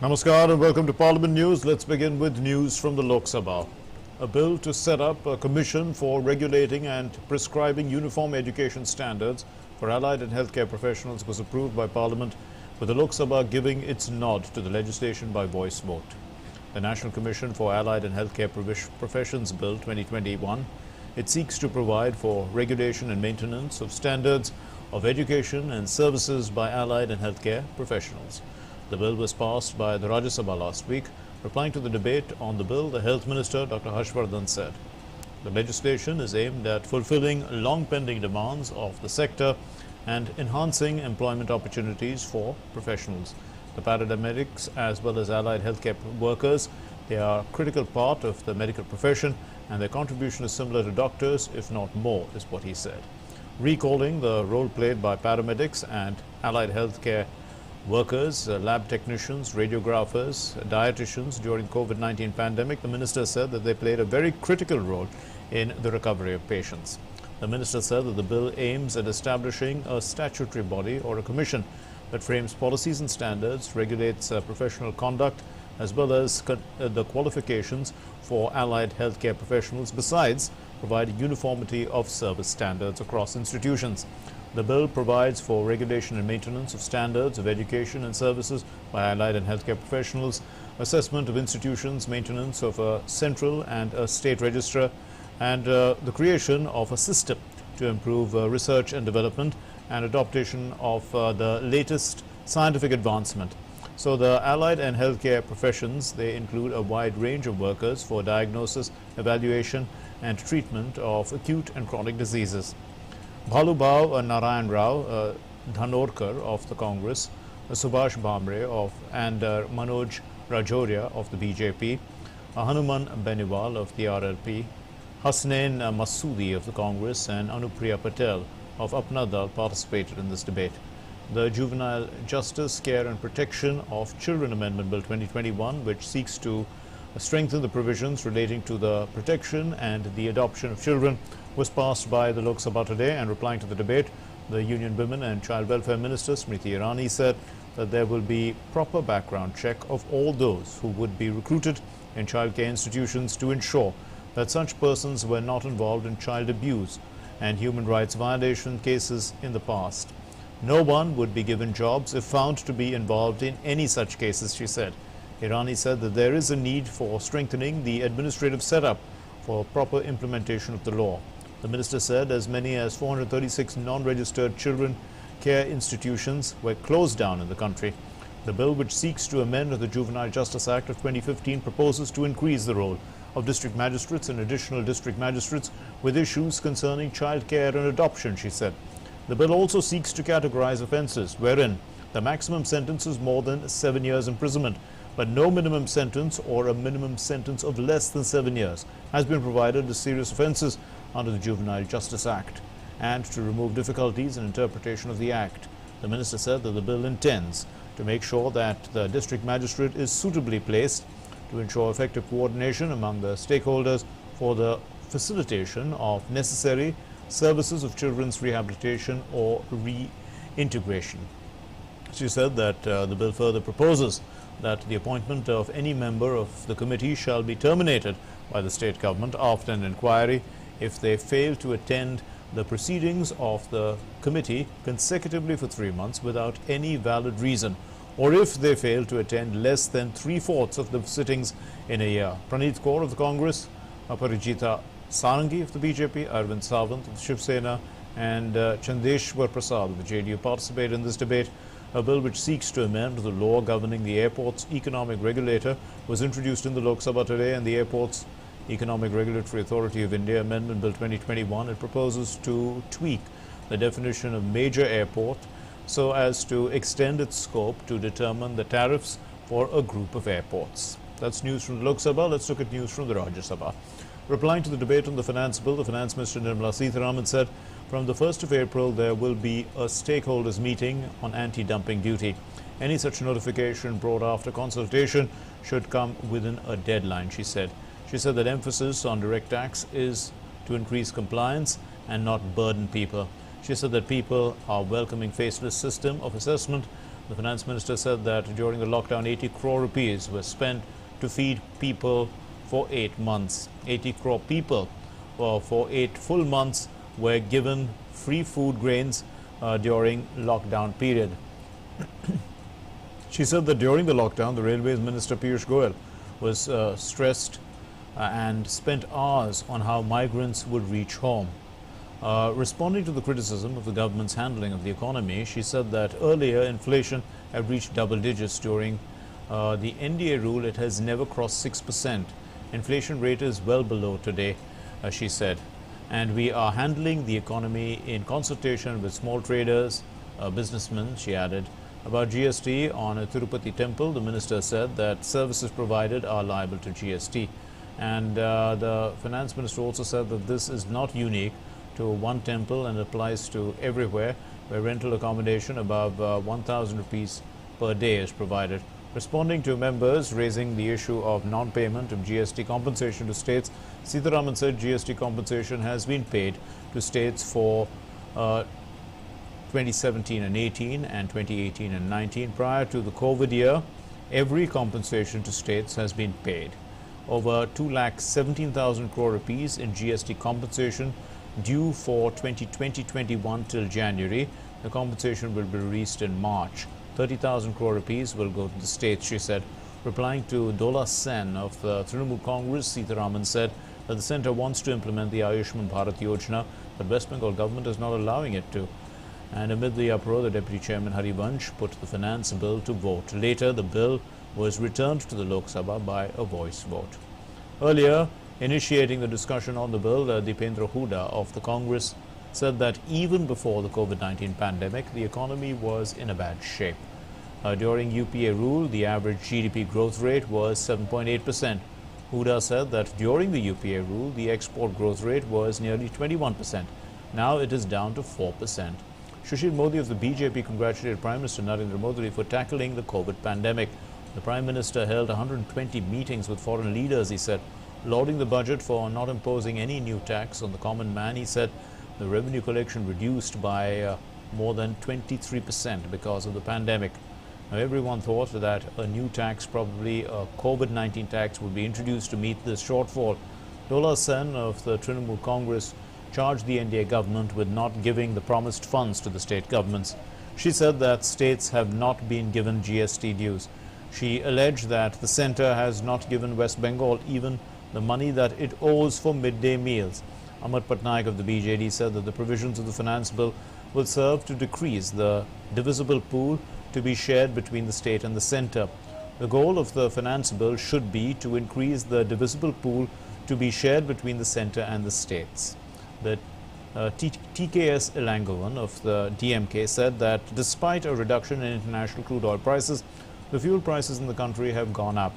Namaskar and welcome to Parliament News. Let's begin with news from the Lok Sabha. A bill to set up a commission for regulating and prescribing uniform education standards for allied and healthcare professionals was approved by Parliament, with the Lok Sabha giving its nod to the legislation by voice vote. The National Commission for Allied and Healthcare Professions Bill 2021, it seeks to provide for regulation and maintenance of standards of education and services by allied and healthcare professionals. The bill was passed by the Rajya Sabha last week. Replying to the debate on the bill, the Health Minister Dr. Harshvardhan said, the legislation is aimed at fulfilling long-pending demands of the sector and enhancing employment opportunities for professionals. The paramedics as well as allied healthcare workers, they are a critical part of the medical profession and their contribution is similar to doctors, if not more, is what he said. Recalling the role played by paramedics and allied healthcare workers, lab technicians, radiographers, dietitians during COVID-19 pandemic, the minister said that they played a very critical role in the recovery of patients. The minister said that the bill aims at establishing a statutory body or a commission that frames policies and standards, regulates professional conduct, as well as the qualifications for allied healthcare professionals, besides providing uniformity of service standards across institutions. The bill provides for regulation and maintenance of standards of education and services by allied and healthcare professionals, assessment of institutions, maintenance of a central and a state registrar, and the creation of a system to improve research and development and adaptation of the latest scientific advancement. So the allied and healthcare professions, they include a wide range of workers for diagnosis, evaluation and treatment of acute and chronic diseases. Bhalubhav Narayan Rao Dhanorkar of the Congress, Subhash Bhamre and Manoj Rajoria of the BJP, Hanuman Beniwal of the RLP, Hasnain Masoodi of the Congress and Anupriya Patel of Apna Dal participated in this debate. The Juvenile Justice, Care and Protection of Children Amendment Bill 2021, which seeks to strengthen the provisions relating to the protection and the adoption of children, was passed by the Lok Sabha today. And replying to the debate, the Union Women and Child Welfare Minister Smriti Irani said that there will be proper background check of all those who would be recruited in childcare institutions to ensure that such persons were not involved in child abuse and human rights violation cases in the past. No one would be given jobs if found to be involved in any such cases, she said. Irani said that there is a need for strengthening the administrative setup for proper implementation of the law. The minister said as many as 436 non-registered children care institutions were closed down in the country. The bill, which seeks to amend the Juvenile Justice Act of 2015, proposes to increase the role of district magistrates and additional district magistrates with issues concerning child care and adoption, she said. The bill also seeks to categorize offences wherein the maximum sentence is more than 7 years imprisonment, but no minimum sentence or a minimum sentence of less than 7 years has been provided to serious offences under the Juvenile Justice Act, and to remove difficulties in interpretation of the Act. The minister said that the bill intends to make sure that the district magistrate is suitably placed to ensure effective coordination among the stakeholders for the facilitation of necessary services of children's rehabilitation or reintegration. She said that the bill further proposes that the appointment of any member of the committee shall be terminated by the state government after an inquiry if they fail to attend the proceedings of the committee consecutively for 3 months without any valid reason, or if they fail to attend less than 3/4 of the sittings in a year. Praneeth Kaur of the Congress, Aparijita Sarangi of the BJP, Arvind Sawant of Shiv Sena and Chandeshwar Prasad of the JDU participated in this debate. A bill which seeks to amend the law governing the airport's economic regulator was introduced in the Lok Sabha today, and the Airports Economic Regulatory Authority of India Amendment Bill 2021, it proposes to tweak the definition of major airport so as to extend its scope to determine the tariffs for a group of airports. That's news from the Lok Sabha. Let's look at news from the Rajya Sabha. Replying to the debate on the Finance Bill, the Finance Minister Nirmala Sitharaman said from the 1st of April there will be a stakeholders meeting on anti-dumping duty. Any such notification brought after consultation should come within a deadline, she said. She said that emphasis on direct tax is to increase compliance and not burden people. She said that people are welcoming faceless system of assessment The finance minister said that during the lockdown, 80 crore rupees were spent to feed people for 8 months. 80 crore people for 8 full months were given free food grains during lockdown period. She said that during the lockdown, the Railways Minister Piyush Goyal was stressed and spent hours on how migrants would reach home. Responding to the criticism of the government's handling of the economy, she said that earlier inflation had reached double digits. During the NDA rule, it has never crossed 6%. Inflation rate is well below today, she said. And we are handling the economy in consultation with small traders, businessmen, she added. About GST on a Tirupati temple, the minister said that services provided are liable to GST. And the finance minister also said that this is not unique to one temple and applies to everywhere where rental accommodation above 1,000 rupees per day is provided. Responding to members raising the issue of non-payment of GST compensation to states, Sitharaman said GST compensation has been paid to states for 2017 and 18 and 2018 and 19. Prior to the COVID year, every compensation to states has been paid. Over 2,17,000 crore rupees in GST compensation due for 2020-21 till January. The compensation will be released in March. 30,000 crore rupees will go to the states, she said. Replying to Dola Sen of the Trinamool Congress, Sitharaman said that the centre wants to implement the Ayushman Bharat Yojana, but West Bengal government is not allowing it to. And amid the uproar, the Deputy Chairman Harivansh put the finance bill to vote. Later, the bill was returned to the Lok Sabha by a voice vote. Earlier, initiating the discussion on the bill, Dipendra Hooda of the Congress said that even before the COVID-19 pandemic, the economy was in a bad shape. During UPA rule, the average GDP growth rate was 7.8%. Hooda said that during the UPA rule, the export growth rate was nearly 21%. Now it is down to 4%. Sushil Modi of the BJP congratulated Prime Minister Narendra Modi for tackling the COVID pandemic. The Prime Minister held 120 meetings with foreign leaders, he said, lauding the budget for not imposing any new tax on the common man. He said the revenue collection reduced by more than 23% because of the pandemic. Now, everyone thought that a new tax, probably a COVID-19 tax, would be introduced to meet this shortfall. Dola Sen of the Trinamool Congress charged the NDA government with not giving the promised funds to the state governments. She said that states have not been given GST dues. She alleged that the centre has not given West Bengal even the money that it owes for midday meals. Amar Patnaik of the BJD said that the provisions of the finance bill will serve to decrease the divisible pool to be shared between the state and the centre. The goal of the finance bill should be to increase the divisible pool to be shared between the centre and the states. The TKS Elangovan of the DMK said that despite a reduction in international crude oil prices, the fuel prices in the country have gone up.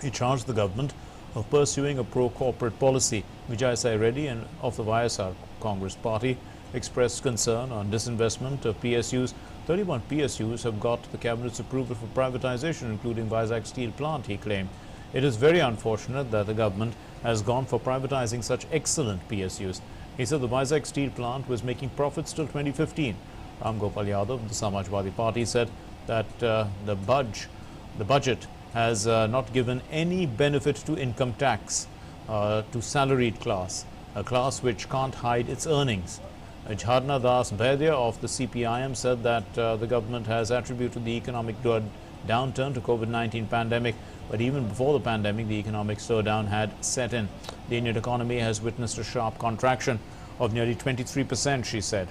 He charged the government of pursuing a pro-corporate policy. Vijay Sai Reddy and of the YSR Congress Party expressed concern on disinvestment of PSUs. 31 PSUs have got the cabinet's approval for privatization, including Vizag Steel Plant, he claimed. It is very unfortunate that the government has gone for privatizing such excellent PSUs. He said the Vizag Steel Plant was making profits till 2015. Ram Gopal Yadav of the Samajwadi Party said that the budget has not given any benefit to income tax to salaried class, a class which can't hide its earnings. Jharna Das Bhaidya of the CPIM said that the government has attributed the economic downturn to COVID-19 pandemic, but even before the pandemic, the economic slowdown had set in. The Indian economy has witnessed a sharp contraction of nearly 23%, she said.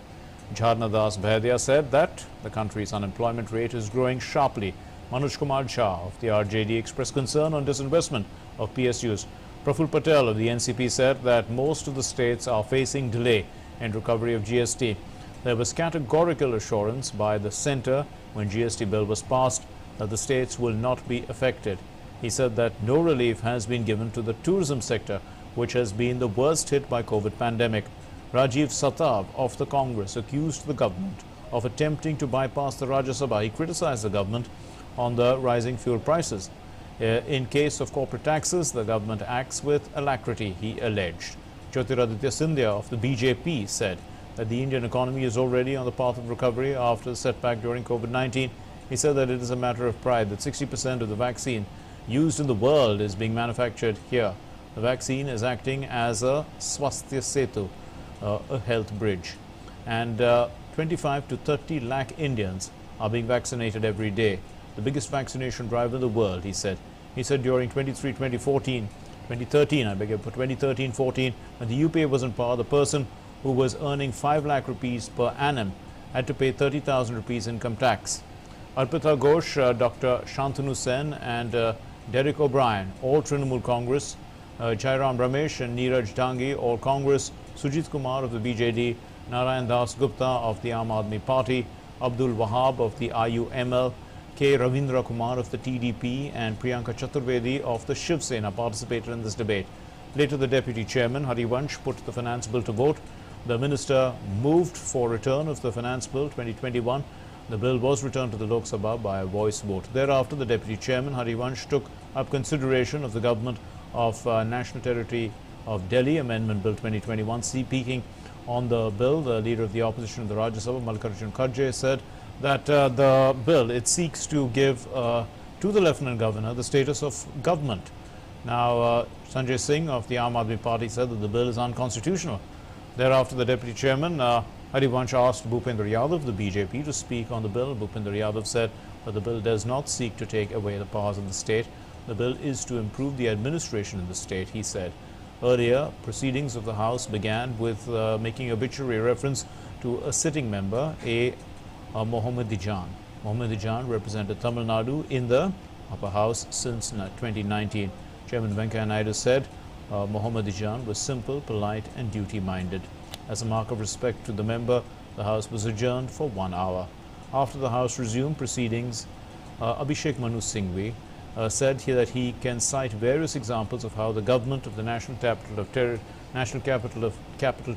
Jharna Das Bhaidya said that the country's unemployment rate is growing sharply. Manoj Kumar Jha of the RJD expressed concern on disinvestment of PSUs. Praful Patel of the NCP said that most of the states are facing delay in recovery of GST. There was categorical assurance by the centre when GST bill was passed that the states will not be affected. He said that no relief has been given to the tourism sector, which has been the worst hit by COVID pandemic. Rajiv Satab of the Congress accused the government of attempting to bypass the Rajya Sabha. He criticized the government on the rising fuel prices. In case of corporate taxes, the government acts with alacrity, he alleged. Jyotiraditya Scindia of the BJP said that the Indian economy is already on the path of recovery after the setback during COVID-19. He said that it is a matter of pride that 60% of the vaccine used in the world is being manufactured here. The vaccine is acting as a Swasthya Setu, a health bridge. And 25 to 30 lakh Indians are being vaccinated every day. The biggest vaccination drive in the world, he said. He said during 2013, when the UPA was in power, the person who was earning 5 lakh rupees per annum had to pay 30,000 rupees income tax. Arpita Ghosh, Dr. Shantanu Sen and Derek O'Brien, all Trinamool Congress, Jairam Ramesh and Neeraj Dangi, all Congress, Sujit Kumar of the BJD, Narayan Das Gupta of the Aam Aadmi Party, Abdul Wahab of the IUML, K. Ravindra Kumar of the TDP and Priyanka Chaturvedi of the Shiv Sena participated in this debate. Later, the Deputy Chairman, Harivansh, put the Finance Bill to vote. The Minister moved for return of the Finance Bill 2021. The bill was returned to the Lok Sabha by a voice vote. Thereafter, the Deputy Chairman, Harivansh, took up consideration of the Government of National Territory of Delhi Amendment Bill 2021. Speaking on the bill, the Leader of the Opposition in the Rajya Sabha, Mallikarjun Kharge, said that the bill, it seeks to give to the Lieutenant Governor the status of government. Now, Sanjay Singh of the Aam Aadmi Party said that the bill is unconstitutional. Thereafter, the Deputy Chairman, Harivansh, asked Bhupendra Yadav, the BJP, to speak on the bill. Bhupendra Yadav said that the bill does not seek to take away the powers of the state. The bill is to improve the administration in the state, he said. Earlier, proceedings of the House began with making obituary reference to a sitting member, Mohammad-e-Jan. Mohammad-e-Jan represented Tamil Nadu in the upper house since 2019. Chairman Venkaiah Naidu said Mohammad-e-Jan was simple, polite and duty-minded. As a mark of respect to the member, the House was adjourned for 1 hour. After the House resumed proceedings, Abhishek Manu Singhvi said that he can cite various examples of how the government of the National Capital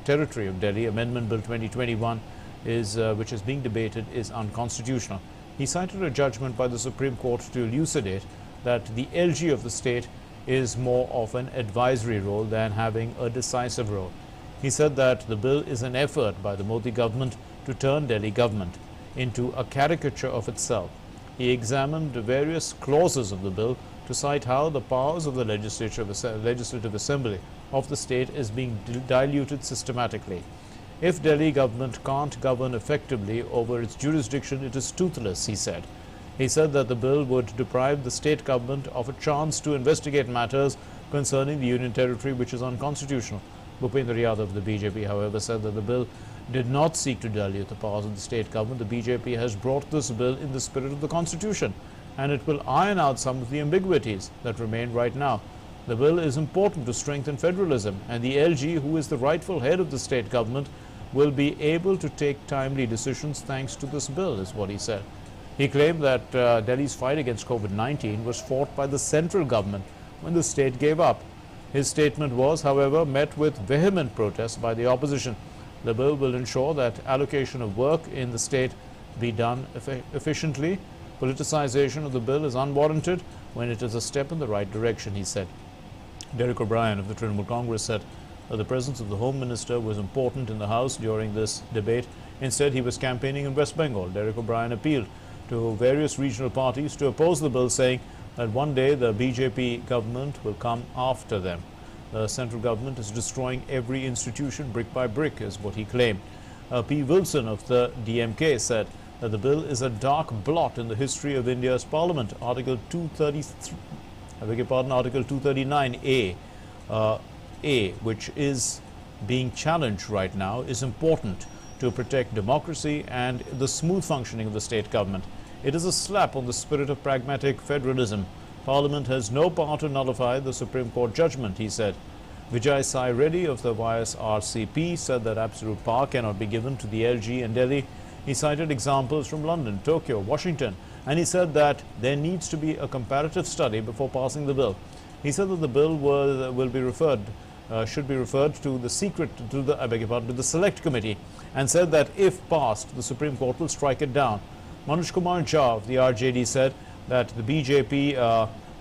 Territory of Delhi Amendment Bill 2021 which is being debated is unconstitutional. He cited a judgment by the Supreme Court to elucidate that the LG of the state is more of an advisory role than having a decisive role. He said that the bill is an effort by the Modi government to turn Delhi government into a caricature of itself. He examined the various clauses of the bill to cite how the powers of the Legislative Assembly of the state is being diluted systematically. If Delhi government can't govern effectively over its jurisdiction, it is toothless, he said. He said that the bill would deprive the state government of a chance to investigate matters concerning the Union Territory, which is unconstitutional. Bhupendra Yadav of the BJP, however, said that the bill did not seek to dilute the powers of the state government. The BJP has brought this bill in the spirit of the Constitution, and it will iron out some of the ambiguities that remain right now. The bill is important to strengthen federalism, and the LG, who is the rightful head of the state government, will be able to take timely decisions thanks to this bill, is what he said. He claimed that Delhi's fight against COVID-19 was fought by the central government when the state gave up. His statement was, however, met with vehement protests by the opposition. The bill will ensure that allocation of work in the state be done efficiently. Politicization of the bill is unwarranted when it is a step in the right direction, he said. Derek O'Brien of the Trinamool Congress said that the presence of the Home Minister was important in the House during this debate. Instead, he was campaigning in West Bengal. Derek O'Brien appealed to various regional parties to oppose the bill, saying that one day the BJP government will come after them. The central government is destroying every institution brick by brick, is what he claimed. P. Wilson of the DMK said that the bill is a dark blot in the history of India's parliament. Article 239A, which is being challenged right now, is important to protect democracy and the smooth functioning of the state government. It is a slap on the spirit of pragmatic federalism. Parliament has no power to nullify the Supreme Court judgment, he said. Vijay Sai Reddy of the YSRCP said that absolute power cannot be given to the LG and Delhi. He cited examples from London, Tokyo, Washington, and he said that there needs to be a comparative study before passing the bill. He said that the bill should be referred to the select committee, and said that if passed, the Supreme Court will strike it down. Manoj Kumar Jha of the RJD said that the BJP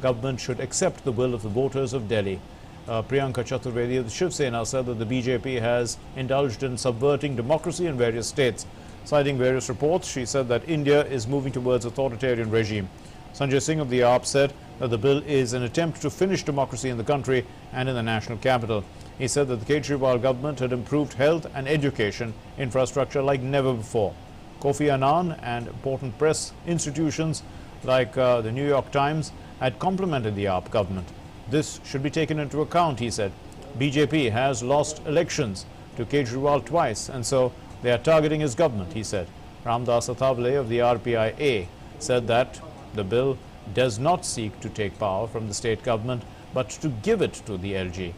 government should accept the will of the voters of Delhi. Priyanka Chaturvedi of the Shiv Sena said that the BJP has indulged in subverting democracy in various states. Citing various reports, she said that India is moving towards authoritarian regime. Sanjay Singh of the AAP said that the bill is an attempt to finish democracy in the country and in the national capital. He said that the Kejriwal government had improved health and education infrastructure like never before. Kofi Annan and important press institutions like the New York Times had complimented the AAP government. This should be taken into account, he said. BJP has lost elections to Kejriwal twice, and so they are targeting his government, he said. Ramdas Athavale of the RPIA said that the bill does not seek to take power from the state government, but to give it to the LG.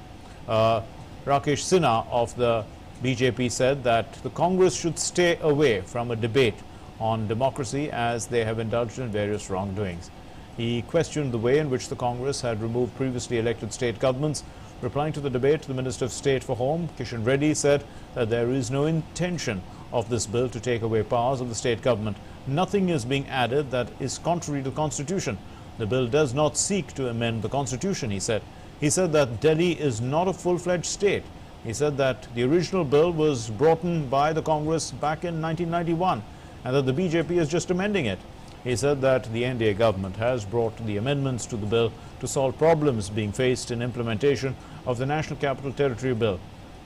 Rakesh Sinha of the BJP said that the Congress should stay away from a debate on democracy as they have indulged in various wrongdoings. He questioned the way in which the Congress had removed previously elected state governments. Replying to the debate, the Minister of State for Home, Kishan Reddy, said that there is no intention of this bill to take away powers of the state government. Nothing is being added that is contrary to the Constitution. The bill does not seek to amend the Constitution, he said. He said that Delhi is not a full-fledged state. He said that the original bill was brought in by the Congress back in 1991 and that the BJP is just amending it. He said that the NDA government has brought the amendments to the bill to solve problems being faced in implementation of the National Capital Territory Bill.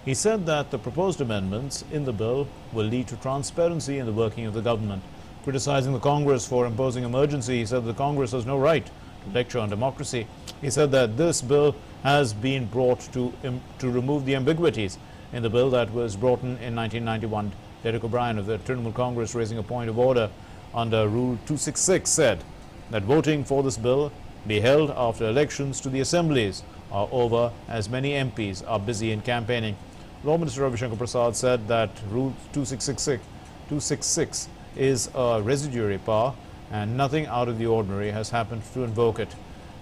He said that the proposed amendments in the bill will lead to transparency in the working of the government. Criticizing the Congress for imposing emergency, he said the Congress has no right to lecture on democracy. He said that this bill has been brought to remove the ambiguities in the bill that was brought in 1991. Derek O'Brien of the Trinamool Congress, raising a point of order under Rule 266, said that voting for this bill be held after elections to the assemblies are over, as many MPs are busy in campaigning. Law Minister Ravi Shankar Prasad said that Rule 266 is a residuary power and nothing out of the ordinary has happened to invoke it.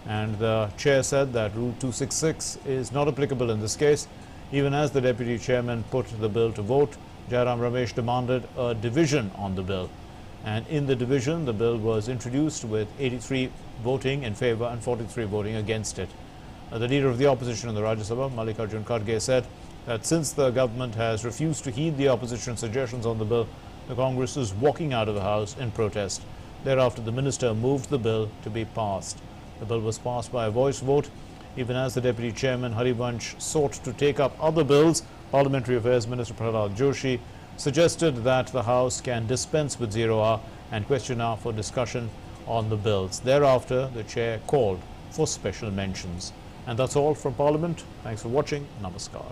And the chair said that Rule 266 is not applicable in this case. Even as the deputy chairman put the bill to vote, Jairam Ramesh demanded a division on the bill. And in the division, the bill was introduced with 83 voting in favor and 43 voting against it. The leader of the opposition in the Rajya Sabha, Mallikarjun Kharge, said that since the government has refused to heed the opposition suggestions on the bill, the Congress is walking out of the House in protest. Thereafter, the minister moved the bill to be passed. The bill was passed by a voice vote. Even as the Deputy Chairman Harivansh sought to take up other bills, Parliamentary Affairs Minister Prahlad Joshi suggested that the House can dispense with 0 hour and question hour for discussion on the bills. Thereafter, the chair called for special mentions. And that's all from Parliament. Thanks for watching. Namaskar.